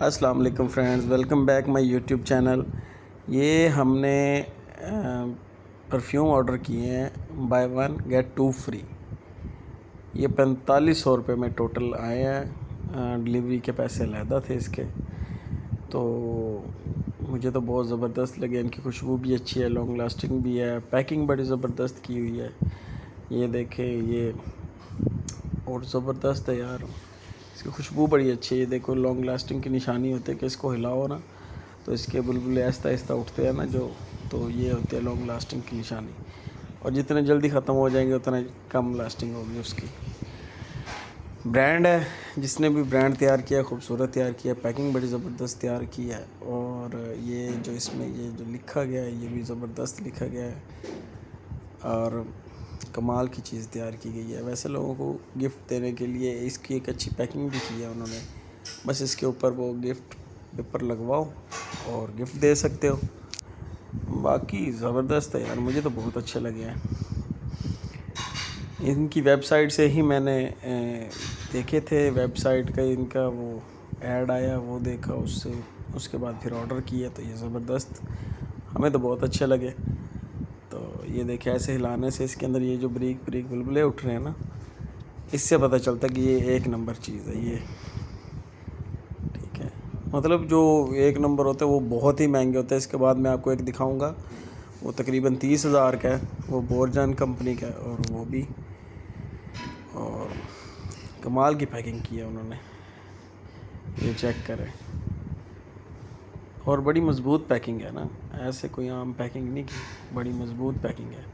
अस्सलाम वालेकुम friends, welcome back my YouTube channel. ये हमने परफ्यूम ऑर्डर किए हैं, buy one get two free. ये 4500 रुपये में टोटल आए हैं। डिलीवरी के पैसे अलहदा थे इसके। तो मुझे तो बहुत ज़बरदस्त लगे। इनकी खुशबू भी अच्छी है, लॉन्ग लास्टिंग भी है, पैकिंग बड़ी ज़बरदस्त की हुई है। ये देखें, ये और ज़बरदस्त है यार। इसकी खुशबू बड़ी अच्छी है। ये देखो, लॉन्ग लास्टिंग की निशानी होती है कि इसको हिलाओ ना तो इसके बुलबुले आहिस्ता आहिस्ता उठते हैं ना जो, तो ये होती है लॉन्ग लास्टिंग की निशानी। और जितने जल्दी ख़त्म हो जाएंगे उतना कम लास्टिंग होगी उसकी। ब्रांड है, जिसने भी ब्रांड तैयार किया खूबसूरत तैयार किया, पैकिंग बड़ी ज़बरदस्त तैयार की है। और ये जो इसमें ये जो लिखा गया है ये भी ज़बरदस्त लिखा गया है और कमाल की चीज़ तैयार की गई है। वैसे लोगों को गिफ्ट देने के लिए इसकी एक अच्छी पैकिंग भी की है उन्होंने। बस इसके ऊपर वो गिफ्ट पेपर लगवाओ और गिफ्ट दे सकते हो। बाकी ज़बरदस्त है यार, मुझे तो बहुत अच्छे लगे हैं। इनकी वेबसाइट से ही मैंने देखे थे, वेबसाइट का इनका वो ऐड आया, वो देखा, उसके बाद फिर ऑर्डर किया। तो ये ज़बरदस्त, हमें तो बहुत अच्छे लगे। तो ये देखे, ऐसे हिलाने से इसके अंदर ये जो ब्रीक ब्रीक बुलबुले उठ रहे हैं ना, इससे पता चलता है कि ये एक नंबर चीज़ है ये। ठीक है, मतलब जो एक नंबर होते हैं वो बहुत ही महंगे होते हैं। इसके बाद मैं आपको एक दिखाऊंगा, वो तकरीबन 30,000 का है, वो बोरजान कंपनी का है। और वो भी और कमाल की पैकिंग की है उन्होंने, ये चेक करें। और बड़ी मज़बूत पैकिंग है ना, ऐसे कोई आम पैकिंग नहीं की, बड़ी मज़बूत पैकिंग है।